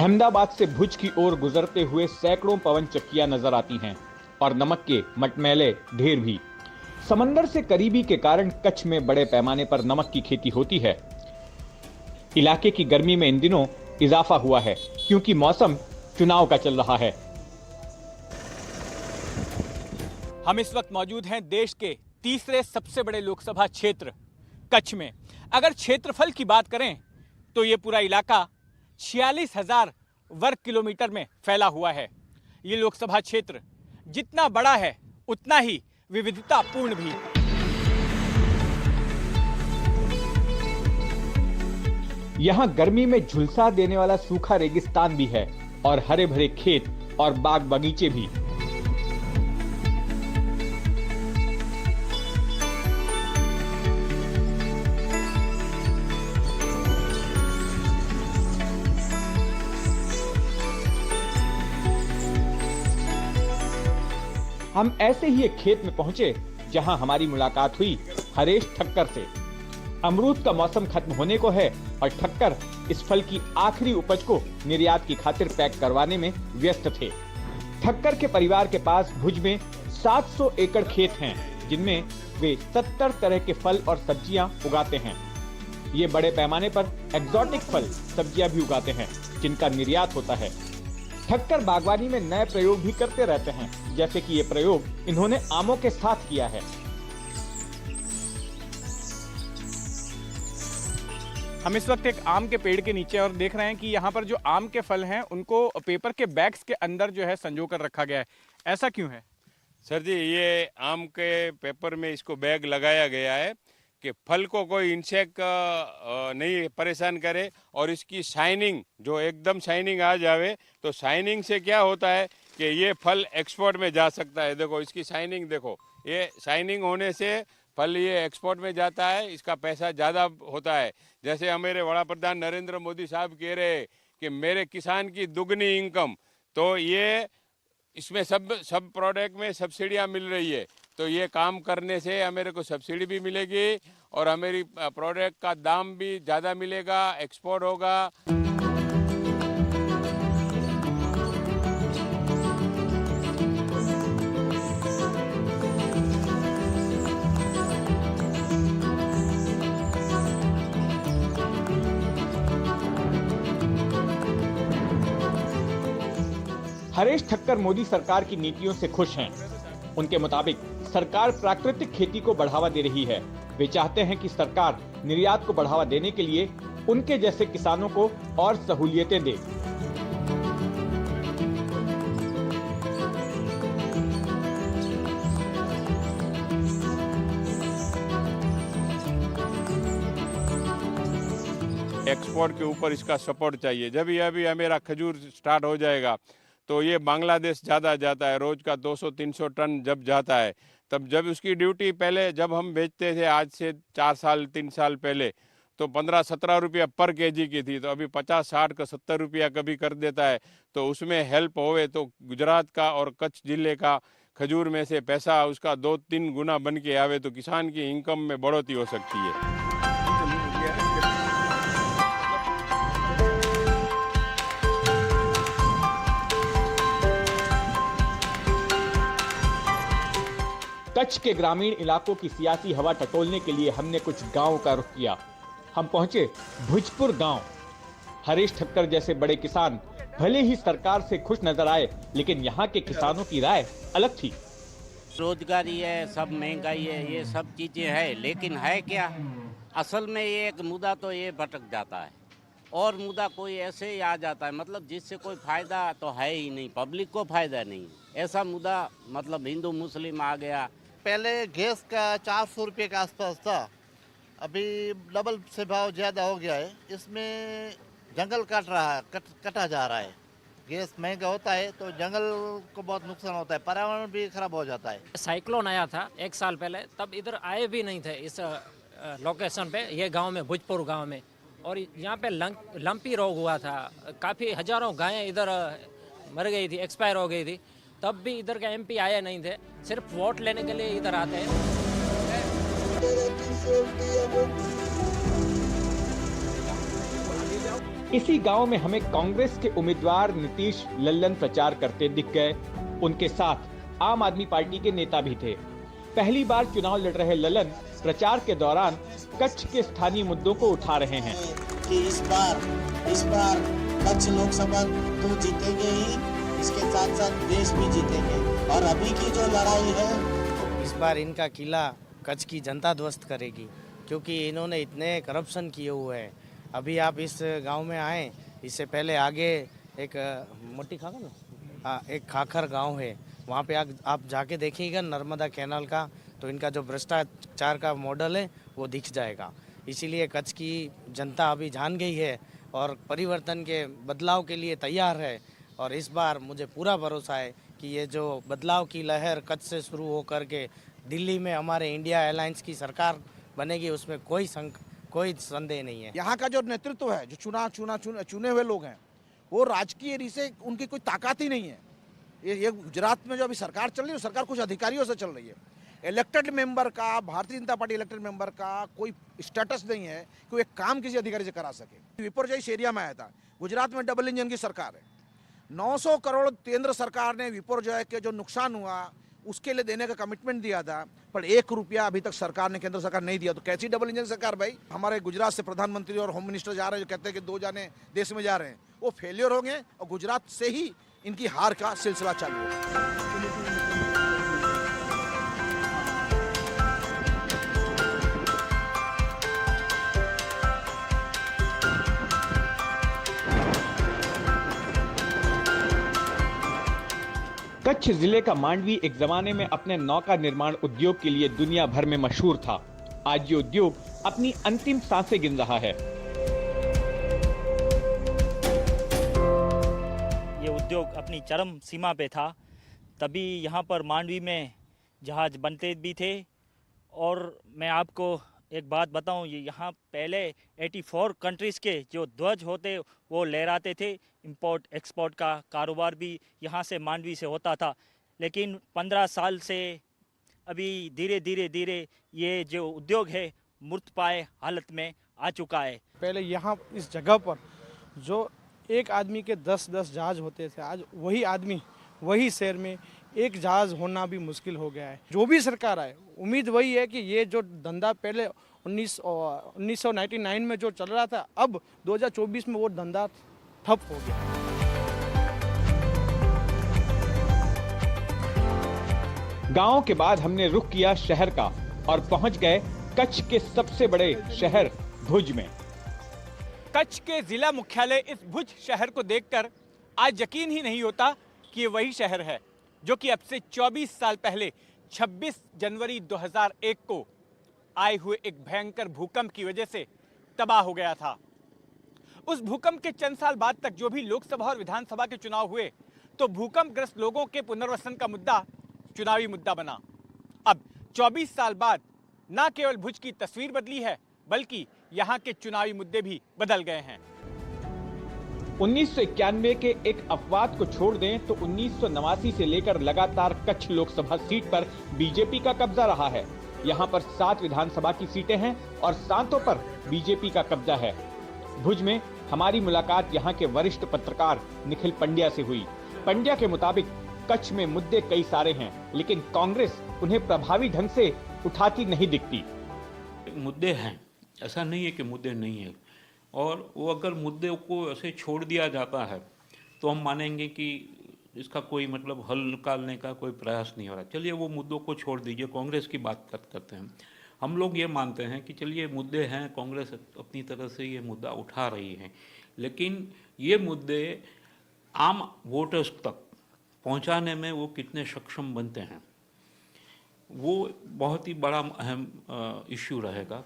अहमदाबाद से भुज की ओर गुजरते हुए सैकड़ों पवन चक्कियां नजर आती हैं और नमक के मटमैले ढेर भी। समंदर से करीबी के कारण कच्छ में बड़े पैमाने पर नमक की खेती होती है। इलाके की गर्मी में इन दिनों इजाफा हुआ है क्योंकि मौसम चुनाव का चल रहा है। हम इस वक्त मौजूद हैं देश के तीसरे सबसे बड़े लोकसभा क्षेत्र कच्छ में। अगर क्षेत्रफल की बात करें तो ये पूरा इलाका 46,000 वर्ग किलोमीटर में फैला हुआ है। ये लोकसभा क्षेत्र जितना बड़ा है उतना ही विविधतापूर्ण भी। यहां गर्मी में झुलसा देने वाला सूखा रेगिस्तान भी है और हरे भरे खेत और बाग बगीचे भी। हम ऐसे ही एक खेत में पहुंचे जहां हमारी मुलाकात हुई हरेश ठक्कर से। अमरूद का मौसम खत्म होने को है और ठक्कर इस फल की आखिरी उपज को निर्यात की खातिर पैक करवाने में व्यस्त थे। ठक्कर के परिवार के पास भुज में 700 एकड़ खेत हैं जिनमें वे 70 तरह के फल और सब्जियां उगाते हैं। ये बड़े पैमाने पर एक्सोटिक फल सब्जियां भी उगाते हैं जिनका निर्यात होता है। ठक्कर बागवानी में नए प्रयोग भी करते रहते हैं, जैसे कि ये प्रयोग इन्होंने आमों के साथ किया है। हम इस वक्त एक आम के पेड़ के नीचे और देख रहे हैं कि यहाँ पर जो आम के फल हैं उनको पेपर के बैग्स के अंदर जो है संजो कर रखा गया है। ऐसा क्यों है? सर जी, ये आम के पेपर में इसको बैग लगाया गया है कि फल को कोई इंसेक्ट नहीं परेशान करे और इसकी शाइनिंग जो एकदम शाइनिंग आ जावे, तो शाइनिंग से क्या होता है कि ये फल एक्सपोर्ट में जा सकता है। देखो इसकी शाइनिंग देखो, ये शाइनिंग होने से फल ये एक्सपोर्ट में जाता है, इसका पैसा ज़्यादा होता है। जैसे हमारे वड़ा प्रधान नरेंद्र मोदी साहब कह रहे हैं कि मेरे किसान की दुगनी इनकम, तो ये इसमें सब प्रोडक्ट में सब्सिडियाँ मिल रही है। तो ये काम करने से हमारे को सब्सिडी भी मिलेगी और हमारी प्रोडक्ट का दाम भी ज़्यादा मिलेगा, एक्सपोर्ट होगा। हरेश ठक्कर मोदी सरकार की नीतियों से खुश हैं। उनके मुताबिक सरकार प्राकृतिक खेती को बढ़ावा दे रही है। वे चाहते हैं कि सरकार निर्यात को बढ़ावा देने के लिए उनके जैसे किसानों को और सहूलियतें दे। एक्सपोर्ट के ऊपर इसका सपोर्ट चाहिए। जब ये अभी मेरा खजूर स्टार्ट हो जाएगा तो ये बांग्लादेश ज़्यादा जाता है, रोज़ का 200-300 टन जब जाता है, तब जब उसकी ड्यूटी पहले जब हम बेचते थे आज से 3 साल पहले, तो 15-17 रुपया पर केजी की थी, तो अभी 50-60 का 70 रुपया कभी कर देता है। तो उसमें हेल्प होवे तो गुजरात का और कच्छ जिले का खजूर में से पैसा उसका 2-3 गुना बन के आवे तो किसान की इनकम में बढ़ोतरी हो सकती है। कच्छ के ग्रामीण इलाकों की सियासी हवा टटोलने के लिए हमने कुछ गांवों का रुख किया। हम पहुंचे भुजपुर गांव। हरेश ठक्कर जैसे बड़े किसान भले ही सरकार से खुश नजर आए, लेकिन यहाँ के किसानों की राय अलग थी। रोजगारी है, सब महंगाई है, ये सब चीजें है, लेकिन है क्या असल में ये एक मुद्दा तो ये भटक जाता है और मुद्दा कोई ऐसे ही आ जाता है, मतलब जिससे कोई फायदा तो है ही नहीं, पब्लिक को फायदा नहीं। ऐसा मुद्दा मतलब हिंदू मुस्लिम आ गया। पहले गैस का 400 रुपये के आसपास था, अभी डबल से भाव ज़्यादा हो गया है। इसमें जंगल कटा जा रहा है। गैस महंगा होता है तो जंगल को बहुत नुकसान होता है, पर्यावरण भी खराब हो जाता है। साइक्लोन आया था 1 साल पहले, तब इधर आए भी नहीं थे इस लोकेशन पे, ये गांव में, भुजपुर गांव में, और यहाँ पे लंपी रोग हुआ था। काफ़ी हजारों गायें इधर मर गई थी, एक्सपायर हो गई थी। तब भी इधर के एमपी आए नहीं थे, सिर्फ वोट लेने के लिए इधर आते हैं। इसी गांव में हमें कांग्रेस के उम्मीदवार नीतीश लल्लन प्रचार करते दिख गए। उनके साथ आम आदमी पार्टी के नेता भी थे। पहली बार चुनाव लड़ रहे लल्लन प्रचार के दौरान कच्छ के स्थानीय मुद्दों को उठा रहे हैं कि इस बार कच्छ लोकसभा तो जीतेंगे ही, इसके साथ साथ देश भी जीतेंगे। और अभी की जो लड़ाई है, इस बार इनका किला कच्छ की जनता ध्वस्त करेगी, क्योंकि इन्होंने इतने करप्शन किए हुए हैं। अभी आप इस गांव में आए, इससे पहले आगे एक मोटी खाकर ना, हाँ, एक खाखर गांव है, वहाँ पे आप जाके देखिएगा नर्मदा कैनाल का, तो इनका जो भ्रष्टाचार का मॉडल है वो दिख जाएगा। इसीलिए कच्छ की जनता अभी जान गई है और परिवर्तन के बदलाव के लिए तैयार है। और इस बार मुझे पूरा भरोसा है कि ये जो बदलाव की लहर कच्छ से शुरू होकर के दिल्ली में हमारे इंडिया अलायंस की सरकार बनेगी, उसमें कोई संदेह नहीं है। यहाँ का जो नेतृत्व है, जो चुने हुए लोग हैं, वो राजकीय रीति से उनकी कोई ताकत ही नहीं है। ये गुजरात में जो अभी सरकार चल रही है, सरकार कुछ अधिकारियों से चल रही है। इलेक्टेड मेंबर का, Bharatiya Janata party elected member का कोई स्टेटस नहीं है कि वो एक काम किसी अधिकारी से करा सके। विपुर इस एरिया में आया था। गुजरात में डबल इंजन की सरकार है। 900 करोड़ केंद्र सरकार ने विपुर के जो नुकसान हुआ उसके लिए देने का कमिटमेंट दिया था, पर 1 रुपया अभी तक सरकार ने, केंद्र सरकार नहीं दिया। तो कैसी डबल इंजन सरकार भाई? हमारे गुजरात से प्रधानमंत्री और होम मिनिस्टर जा रहे हैं, जो कहते हैं कि 2 जाने देश में जा रहे हैं, वो फेलियर होंगे और गुजरात से ही इनकी हार का सिलसिला चालू है। कच्छ जिले का मांडवी एक जमाने में अपने नौका निर्माण उद्योग के लिए दुनिया भर में मशहूर था। आज ये उद्योग अपनी अंतिम सांसें गिन रहा है। ये उद्योग अपनी चरम सीमा पे था। तभी यहाँ पर मांडवी में जहाज बनते भी थे। और मैं आपको एक बात बताऊं, ये यहाँ पहले 84 कंट्रीज़ के जो ध्वज होते वो लहराते थे। इंपोर्ट एक्सपोर्ट का कारोबार भी यहाँ से मांडवी से होता था। लेकिन 15 साल से अभी धीरे धीरे ये जो उद्योग है मूर्तपाय हालत में आ चुका है। पहले यहाँ इस जगह पर जो एक आदमी के 10-10 जहाज होते थे, आज वही आदमी वही शहर में एक जहाज होना भी मुश्किल हो गया है। जो भी सरकार आए, उम्मीद वही है कि ये जो धंधा पहले 1999 में जो चल रहा था, अब 2024 में वो धंधा ठप हो गया। गांव के बाद हमने रुख किया शहर का और पहुंच गए कच्छ के सबसे बड़े शहर भुज में। कच्छ के जिला मुख्यालय इस भुज शहर को देखकर आज यकीन ही नहीं होता कि ये वही शहर है जो कि अब से 24 साल पहले 26 जनवरी 2001 को आए हुए एक भयंकर भूकंप की वजह से तबाह हो गया था। उस भूकंप के चंद साल बाद तक जो भी लोकसभा और विधानसभा के चुनाव हुए, तो भूकंपग्रस्त लोगों के पुनर्वसन का मुद्दा चुनावी मुद्दा बना। अब 24 साल बाद न केवल भुज की तस्वीर बदली है, बल्कि यहाँ के चुनावी मुद्दे भी बदल गए हैं। 1991 के एक अपवाद को छोड़ दें तो 1989 से लेकर लगातार कच्छ लोकसभा सीट पर बीजेपी का कब्जा रहा है। यहाँ पर 7 विधानसभा की सीटें हैं और 7 पर बीजेपी का कब्जा है। भुज में हमारी मुलाकात यहाँ के वरिष्ठ पत्रकार निखिल पंड्या से हुई। पंड्या के मुताबिक कच्छ में मुद्दे कई सारे हैं, लेकिन कांग्रेस उन्हें प्रभावी ढंग से उठाती नहीं दिखती। मुद्दे हैं, ऐसा नहीं है कि मुद्दे नहीं है, और वो अगर मुद्दे को ऐसे छोड़ दिया जाता है तो हम मानेंगे कि इसका कोई मतलब हल निकालने का कोई प्रयास नहीं हो रहा। चलिए वो मुद्दों को छोड़ दीजिए, कांग्रेस की बात करते हैं। हम लोग ये मानते हैं कि चलिए मुद्दे हैं, कांग्रेस अपनी तरह से ये मुद्दा उठा रही है, लेकिन ये मुद्दे आम वोटर्स तक पहुंचाने में वो कितने सक्षम बनते हैं, वो बहुत ही बड़ा अहम इश्यू रहेगा।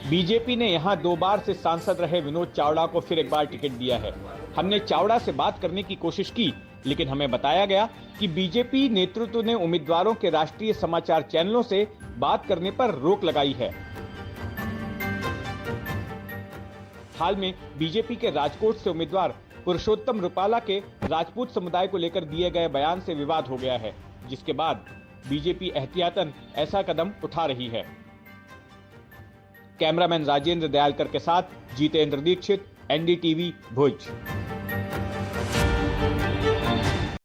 बीजेपी ने यहां 2 बार से सांसद रहे विनोद चावड़ा को फिर एक बार टिकट दिया है। हमने चावड़ा से बात करने की कोशिश की, लेकिन हमें बताया गया कि बीजेपी नेतृत्व ने उम्मीदवारों के राष्ट्रीय समाचार चैनलों से बात करने पर रोक लगाई है। हाल में बीजेपी के राजकोट से उम्मीदवार पुरुषोत्तम रूपाला के राजपूत समुदाय को लेकर दिए गए बयान से विवाद हो गया है, जिसके बाद बीजेपी एहतियातन ऐसा कदम उठा रही है। कैमरामैन राजेंद्र दयालकर के साथ जितेंद्र दीक्षित, एनडीटीवी भुज।